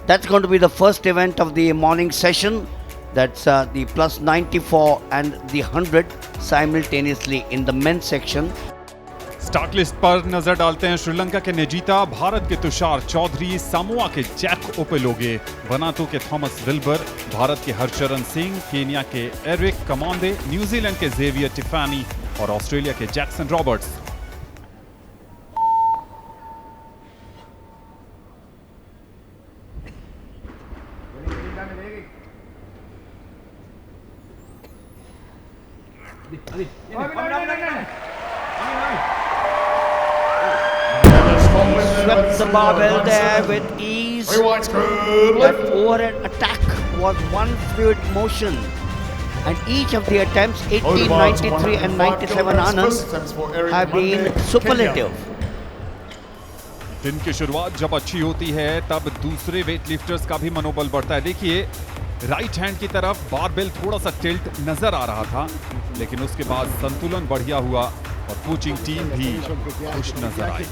That's going to be the first event of the morning session. That's the plus 94 and the 100 simultaneously in the men's section. Start list पर नजर डालते हैं। श्रीलंका के नेजीता, भारत के Tushar Chaudhary, Samoa के Jack ओपेलोगे, वनातु के Thomas Wilbur, Bharat के हरचरण सिंह, केन्या के एरिक कमांडे, न्यूजीलैंड के जेवियर टिफानी और ऑस्ट्रेलिया के Jackson Roberts. Swept the barbell there with ease. That overhead attack was one fluid motion. And each of the attempts, 18, 93 and 97 Anand, have been superlative. दिन की शुरुआत जब अच्छी होती है तब दूसरे वेट लिफ्टर्स का भी मनोबल बढ़ता है। देखिए राइट हैंड की तरफ बारबेल थोड़ा सा टिल्ट नजर आ रहा था, लेकिन उसके बाद संतुलन बढ़िया हुआ और कोचिंग टीम भी खुश नजर आई।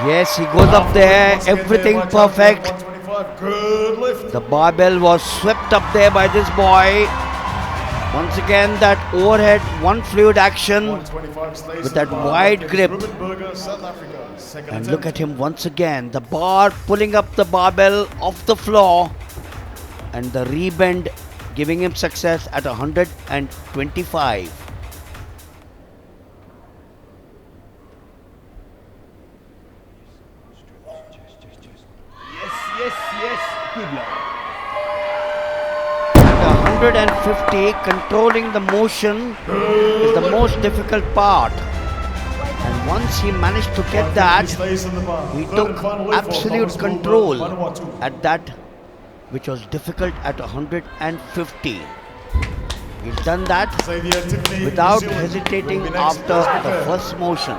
Yes, he goes up there, everything perfect. The barbell was swept up there by this boy. Once again, that overhead, one fluid action with that wide grip. And look at him once again, the bar pulling up the barbell off the floor and the rebend giving him success at 125. At 150, controlling the motion is the most difficult part. And once he managed to get that, he took absolute control at that, which was difficult at 150. He's done that without hesitating after the first motion.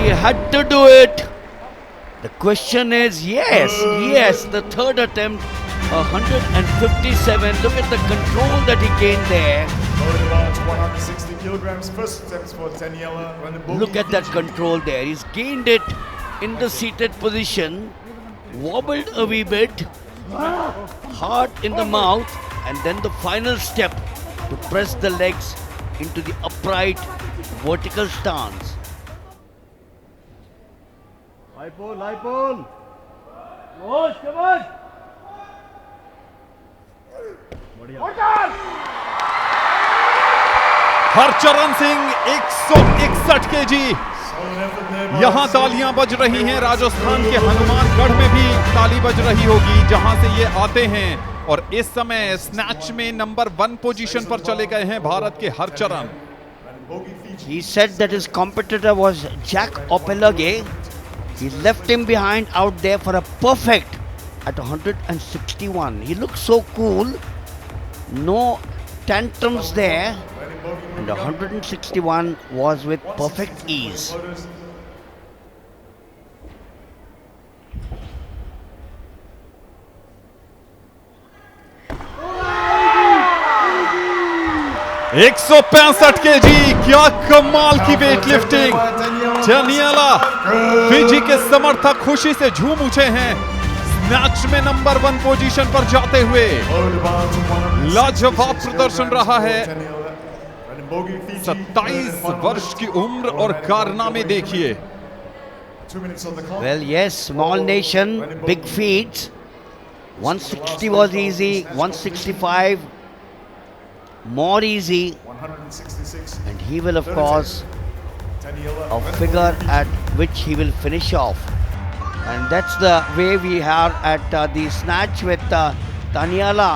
He had to do it. The question is, yes, the third attempt, 157. Look at the control that he gained there. 160 kilograms. First attempts for Daniela. Look at that control there. He's gained it in the seated position, wobbled a wee bit, heart in the mouth, and then the final step to press the legs into the upright vertical stance. Light ball. Come on. Harcharan Singh 161 KG. यहां तालियां बज रही हैं। राजस्थान के हनुमानगढ़ में भी ताली बज रही होगी जहां से ये आते हैं। और इस समय स्नैच में नंबर 1 पोजीशन पर चले गए हैं भारत के Harcharan. He said that his competitor was Jack Opeloge. He left him behind out there for a perfect at 161. He looked so cool, no tantrums there, and 161 was with perfect ease. एक 165 KG, क्या कमाल की weight lifting. डानिएला, Fiji के समर्थक खुशी से झूम उठे हैं स्नैच में नंबर 1 पोजीशन पर जाते हुए। लाजवाब प्रदर्शन रहा है। 27 वर्ष की उम्र और कारनामे देखिए। Well, yes, small nation, big feats. 160 was easy, 165 more easy, and he will of course a figure at which he will finish off, and that's the way we have at the snatch with Daniela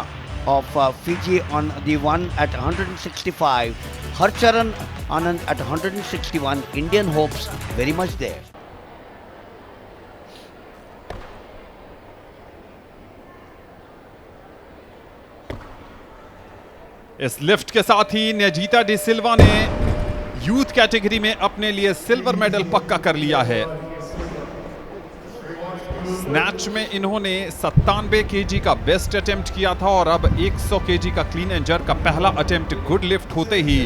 of Fiji on the one at 165, Harcharan Anand at 161. Indian hopes very much there. इस lift के साथ ही नेजीता D सिल्वा ने youth category में अपने लिए silver medal पक्का कर लिया है। स्नैच में इन्होंने 97 केजी का बेस्ट अटेम्प्ट किया था और अब 100 केजी का क्लीन एंड जर्क का पहला अटेम्प्ट गुड लिफ्ट होते ही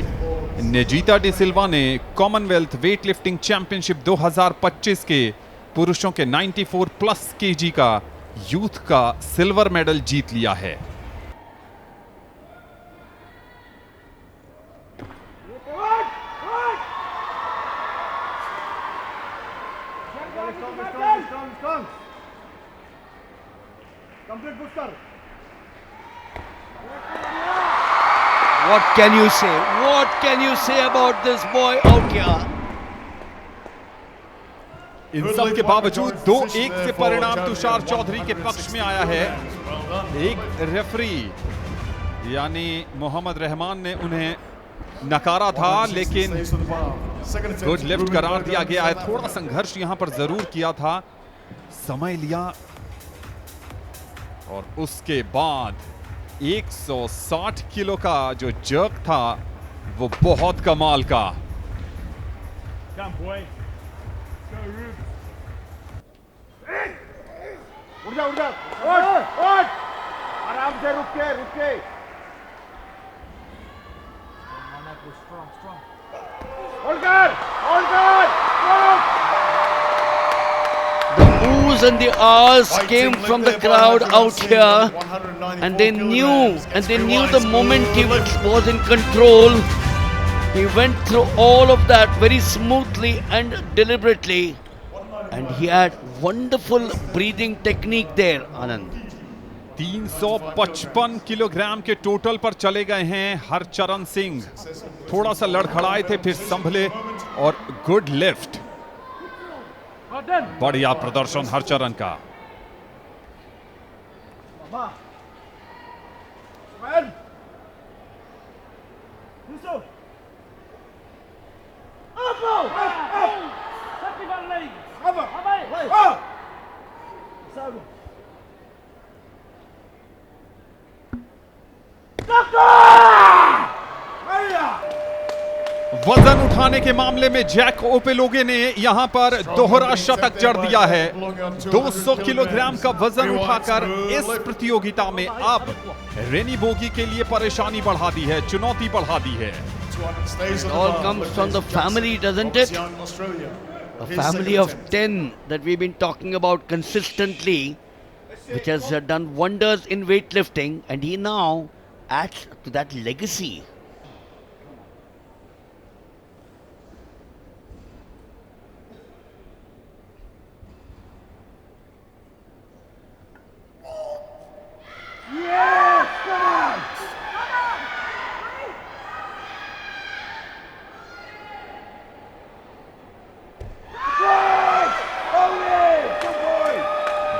नेजीता डी सिल्वा ने कॉमनवेल्थ वेट लिफ्टिंग चैंपियनशिप 2025 के पुरुषों के 94 प्लस केजी का यूथ का सिल्वर मेडल जीत लिया है। Strong. Complete booster. What can you say? What can you say about this boy out here? इन सब के बावजूद 2-1 से परिणाम तुषार चौधरी के पक्ष में आया है। एक रेफरी यानी मोहम्मद रहमान ने उन्हें नकारा था, लेकिन गुड लिफ्ट करार दिया गया है। थोड़ा संघर्ष यहां पर जरूर किया था, समय लिया और उसके बाद 160 किलो का जो जर्क था वो बहुत कमाल का। उठ जा उठ आराम से रुक के hold guard The oohs and the ahs came from the crowd out here, and they knew the moment he was in control. He went through all of that very smoothly and deliberately, and he had wonderful breathing technique there, Anand. 355 kilogram के total पर चले गए हैं हरचरण सिंह। थोड़ा सा लड़खड़ाए थे, फिर संभले और गुड लिफ्ट। बढ़िया प्रदर्शन हरचरण का। वजन उठाने के मामले में जैक ओपेलोगे ने यहां पर दोहरा शतक जड़ दिया है। 200 किलोग्राम का वजन उठाकर इस प्रतियोगिता में अब रेनी बोगी के लिए परेशानी बढ़ा दी है, चुनौती बढ़ा दी है। It all comes from the family, doesn't it? A family of 10 that we've been talking about consistently, which has done wonders in weightlifting, and he now adds to that legacy.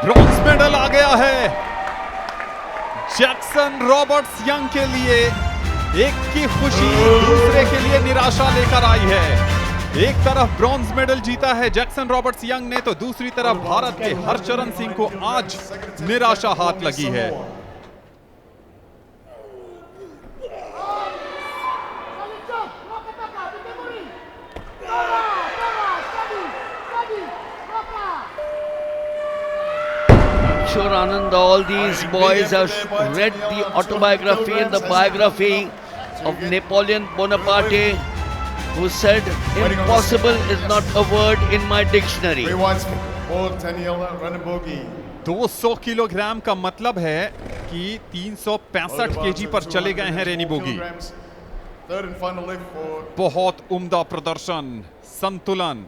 Bronze medal आ गया है Jackson Roberts young के लिए। एक की खुशी दूसरे के लिए निराशा लेकर आई है। एक तरफ ब्रॉन्ज मेडल जीता है जैक्सन रॉबर्ट्स यंग ने, तो दूसरी तरफ भारत के हरचरण सिंह को आज निराशा हाथ लगी है। Sure, Anand, all these boys have read the autobiography and the biography of Napoleon Bonaparte, who said, "Impossible is not a word in my dictionary." 200 kilogram का मतलब है कि 365 केजी पर चले गए हैं रेनी बोगी। बहुत उम्दा प्रदर्शन, संतुलन,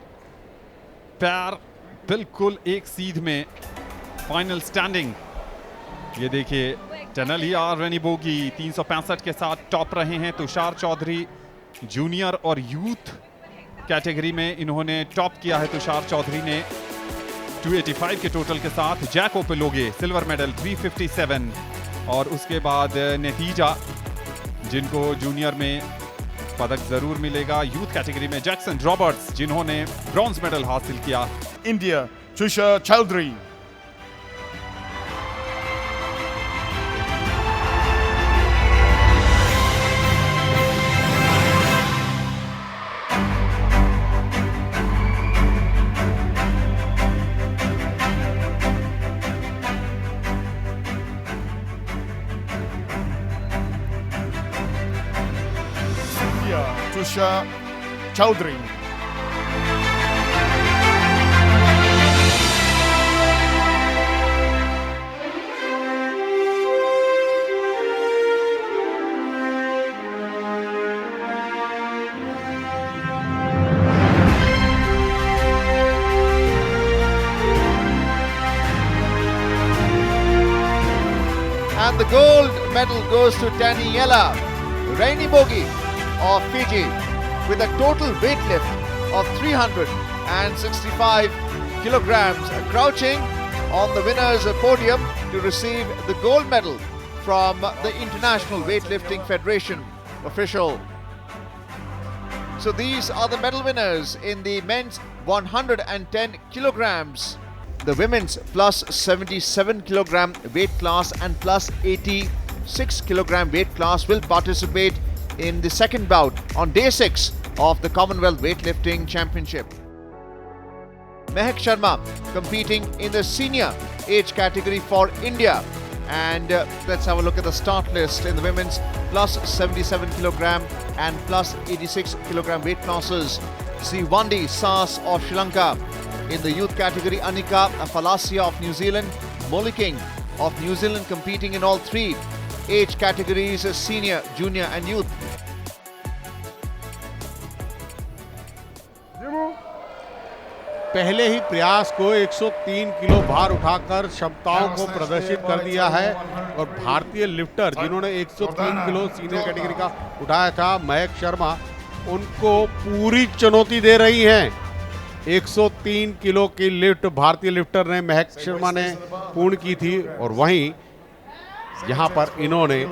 पैर बिल्कुल एक सीध में, फाइनल स्टैंडिंग। ये देखिए टनलिया रेनी बोगी 365 के साथ टॉप रहे हैं। तुषार चौधरी जूनियर और यूथ कैटेगरी में इन्होंने टॉप किया है। तुषार चौधरी ने 285 के टोटल के साथ। जैक ओपेलोगे सिल्वर मेडल 357, और उसके बाद नतीजा जिनको जूनियर में पदक जरूर मिलेगा। यूथ कैटेगरी में जैक्सन रॉबर्ट्स जिन्होंने ब्रॉन्ज मेडल हासिल किया। India, Tushar Chowdhury. Trusha Chowdhury. And the gold medal goes to Daniela Rainibogi of Fiji with a total weight lift of 365 kilograms, crouching on the winner's podium to receive the gold medal from the International Weightlifting Federation official. So these are the medal winners in the men's 110 kilograms, the women's plus 77 kilogram weight class and plus 86 kilogram weight class will participate in the second bout on day 6 of the Commonwealth Weightlifting Championship. Mehak Sharma competing in the senior age category for India. And let's have a look at the start list in the women's plus 77 kilogram and plus 86 kilogram weight classes. Ziwandi Sas of Sri Lanka. In the youth category, Anika Falasia of New Zealand, Molly King of New Zealand competing in all three age categories, senior, junior and youth. पहले ही प्रयास को 103 kilo भार उठाकर क्षमताओं को प्रदर्शित कर दिया है और भारतीय लिफ्टर जिन्होंने 103 किलो सीनियर कैटेगरी का उठाया था, महक शर्मा, उनको पूरी चुनौती दे रही हैं। 103 किलो की लिफ्ट भारतीय लिफ्टर ने, महक शर्मा ने पूर्ण की थी और वहीं यहां पर इन्होंने,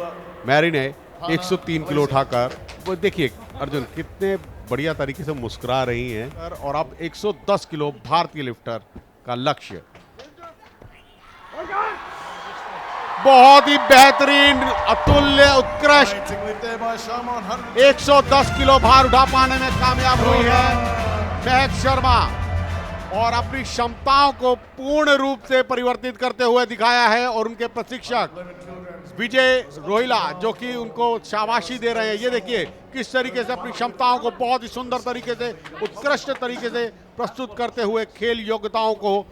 मैरी ने 103 किलो उठाकर, वो देखिए अर्जुन कितने बढ़िया तरीके से मुस्कुरा रही हैं। और अब 110 किलो भारतीय लिफ्टर का लक्ष्य। बहुत ही बेहतरीन, अतुल्य, उत्कृष्ट 110 किलो भार उठा पाने में कामयाब हुई है महक शर्मा और अपनी क्षमताओं को पूर्ण रूप से परिवर्तित करते हुए दिखाया है। और उनके प्रशिक्षक विजय रोहिला जो कि उनको शाबाशी दे रहे हैं, ये देखिए किस तरीके से अपनी क्षमताओं को बहुत ही सुंदर तरीके से, उत्कृष्ट तरीके से प्रस्तुत करते हुए खेल योग्यताओं को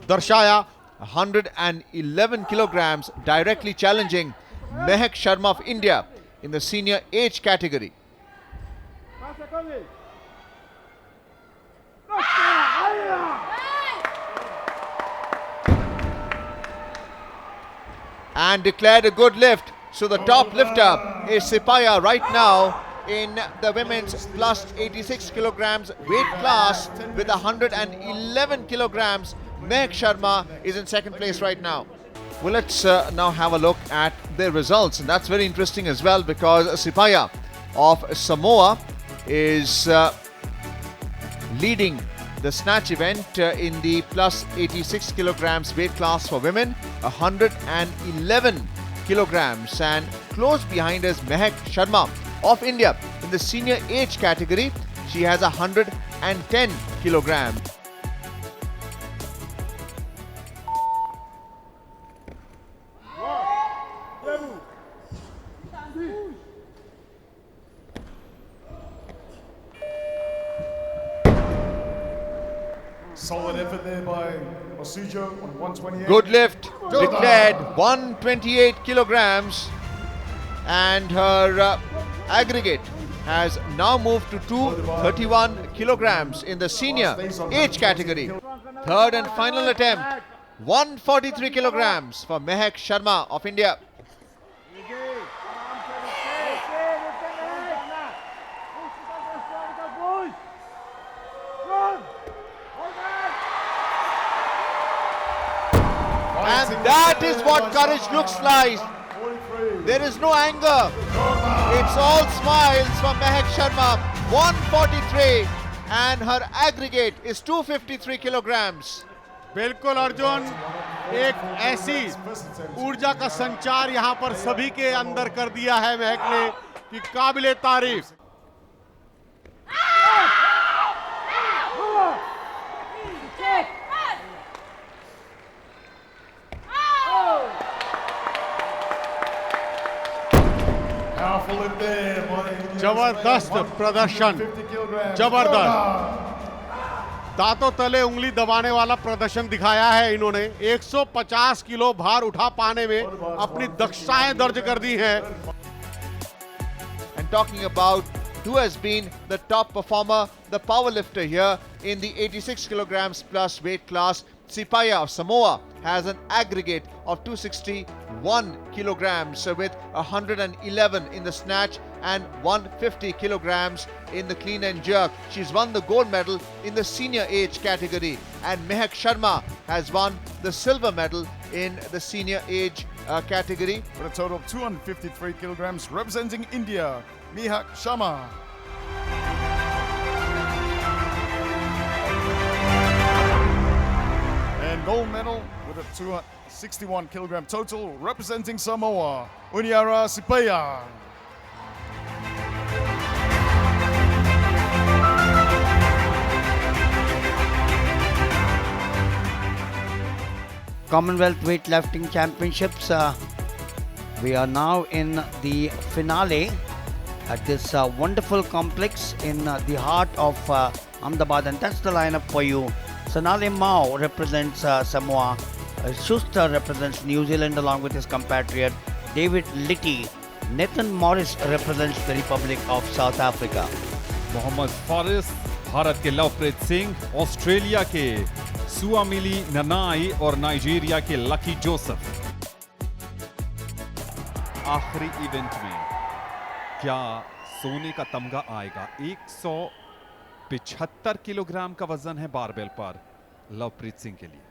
दर्शाया। 111 kilograms, directly challenging Mehak Sharma of India in the senior age category. And declared a good lift. So the top lifter is Sipaya right now in the women's plus 86 kilograms weight class with 111 kilograms. Mehak Sharma is in second place right now. Well, let's now have a look at their results, and that's very interesting as well because Sipaya of Samoa is leading the snatch event in the plus 86 kilograms weight class for women, 111 kilograms, and close behind is Mehak Sharma of India in the senior age category. She has 110 kilograms. Solid effort there by Osujo on 128. Good lift, declared 128 kilograms, and her aggregate has now moved to 231 kilograms in the senior age category. Third and final attempt, 143 kilograms for Mehak Sharma of India. And that is what courage looks like. There is no anger. It's all smiles for Mehak Sharma. 143 and her aggregate is 253 kilograms. बिल्कुल अर्जुन, एक ऐसी ऊर्जा का संचार यहाँ पर सभी के अंदर कर दिया है महक ने कि काबिले तारीफ। Powerful lift there by जबरदस्त प्रदर्शन, 50 kilograms. जबरदस्त। दांतों तले उंगली दबाने वाला प्रदर्शन दिखाया है इन्होंने। 150 किलो भार उठा पाने में अपनी दक्षताएं दर्ज कर दी हैं। And talking about who has been the top performer, the powerlifter here in the 86 kilograms plus weight class, Sipaya of Samoa has an aggregate of 261 kilograms with 111 in the snatch and 150 kilograms in the clean and jerk. She's won the gold medal in the senior age category, and Mehak Sharma has won the silver medal in the senior age category. With a total of 253 kilograms, representing India, Mehak Sharma. And gold medal with a 261 kilogram total, representing Samoa, Uniara Sipaya. Commonwealth Weightlifting Championships. We are now in the finale at this wonderful complex in the heart of Ahmedabad, and that's the lineup for you. Sanale Mao represents Samoa. Schuster represents New Zealand along with his compatriot David Litty. Nathan Morris represents the Republic of South Africa. Mohammad Faris Bharat के Lovepreet Singh, Australia के सुआमिली ननाई और Nigeria के lucky Joseph. आखिरी event में क्या सोने का तमगा आएगा? 175 किलोग्राम का वजन है बारबेल पर लवप्रीत सिंह के लिए।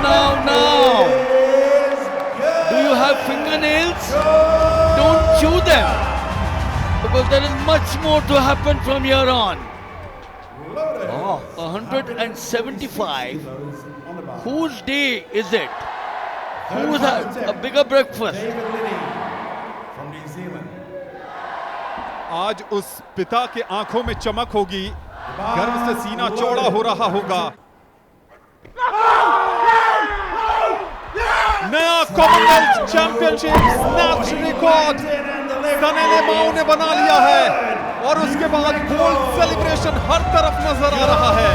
Now. Do you have fingernails? Don't chew them, because there is much more to happen from here on. Oh, 175. Whose day is it? Who has a bigger breakfast? आज उस पिता के आंखों में चमक होगी, गर्व से सीना चौड़ा हो रहा होगा। नया कॉमनवेल्थ चैंपियनशिप स्नैच रिकॉर्ड सनेले माओ ने बना लिया है, और उसके बाद गोल्ड सेलिब्रेशन हर तरफ नजर आ रहा है।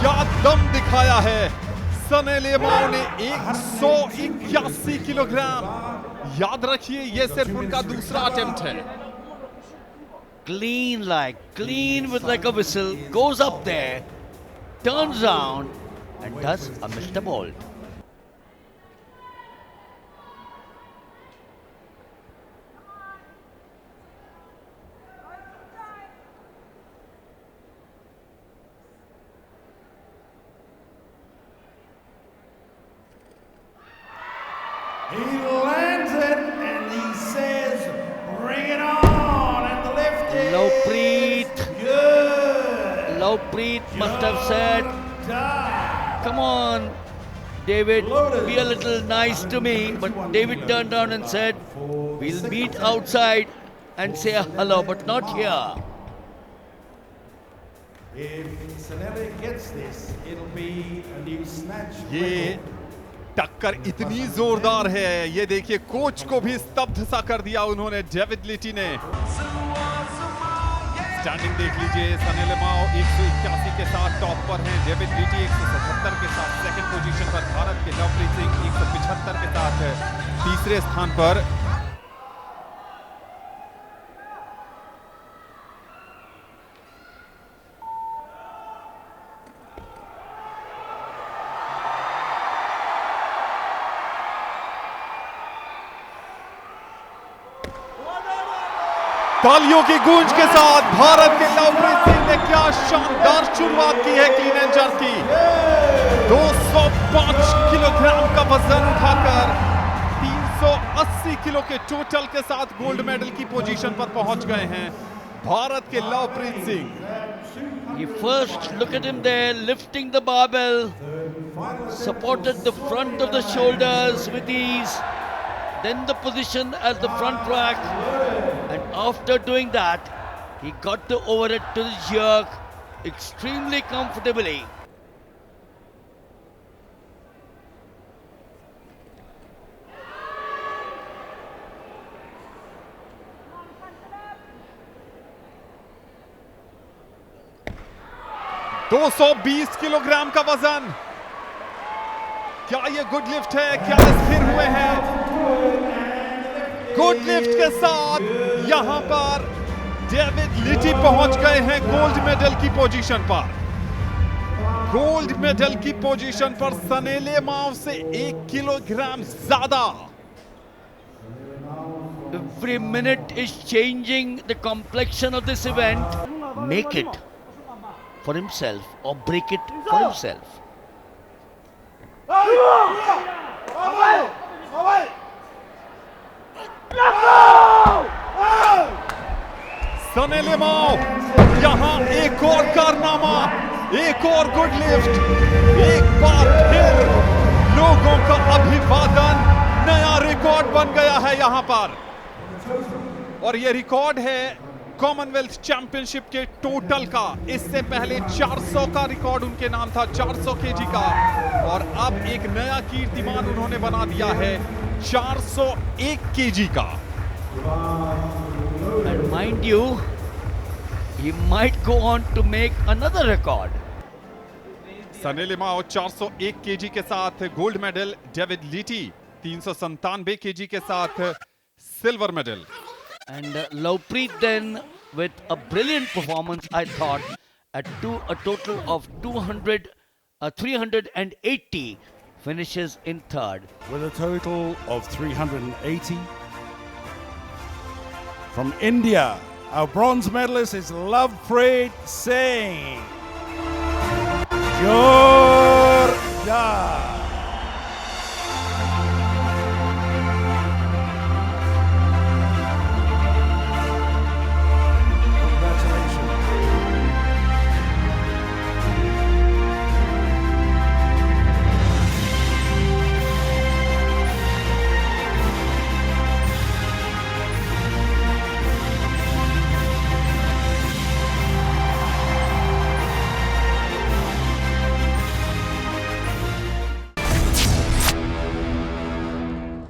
क्या दम दिखाया है सनेले माओ ने। 181 किलोग्राम। याद रखिए, यह सिर्फ उनका दूसरा अटेम्प्ट है। Clean with like a whistle, goes up there, turns around and does a Mr. Bolt. He lands it and he says, "Bring it on!" And the left is good. Lovpreet must have said, "Come on, David, be a little nice to me." But David turned around and said, "We'll meet outside and say hello, but not here." If Sanelli gets this, it'll be a new snatch ये record. टक्कर इतनी जोरदार है, ये देखिए coach को भी स्तब्ध सा कर दिया उन्होंने, डेविड लिटी ने। स्टैंडिंग देख लीजिए, सनेले माओ 181 के साथ टॉप पर हैं, डेविड लिटी 177 के साथ सेकंड पोजीशन पर, भारत के लवप्रीत सिंह 175 के साथ तीसरे स्थान पर। तालियों की गूंज के साथ भारत के लवप्रीत सिंह ने क्या शानदार शुरुआत की है क्लीन एंड जर्क की। 205 किलोग्राम का वजन उठाकर 380 किलो के टोटल के साथ गोल्ड मेडल की पोजीशन पर पहुंच गए हैं भारत के Lovepreet Singh. You first look at him there, lifting the barbell, supported the front of the shoulders with ease, then the position as the front rack, and after doing that, he got the overhead to the jerk extremely comfortably. 220 kilogram का वजन। क्या ये good lift है? क्या स्थिर हुए हैं? Good lift के साथ यहां पर डेविड लिटी पहुंच गए हैं गोल्ड मेडल की पोजीशन पर। गोल्ड मेडल की पोजीशन पर सनेले माव से 1 किलोग्राम ज्यादा। Every minute is changing the complexion of this event. Make it for himself or break it for himself. सनेले माव यहां एक और कारनामा, एक और गुड लिफ्ट। एक बार फिर लोगों का अभिवादन, नया रिकॉर्ड बन गया है यहां पर। और यह रिकॉर्ड है कॉमनवेल्थ चैंपियनशिप के टोटल का। इससे पहले 400 का रिकॉर्ड उनके नाम था, 400 केजी का, और अब एक नया कीर्तिमान उन्होंने बना दिया है 401 केजी का। And mind you, he might go on to make another record. सनेले माव 401 केजी के साथ गोल्ड मेडल, डेविड लीटी 397 केजी के साथ silver medal. And Lovepreet then, with a brilliant performance, I thought, at a total of 380, finishes in third. With a total of 380. From India, our bronze medalist is Lovepreet Singh. Joe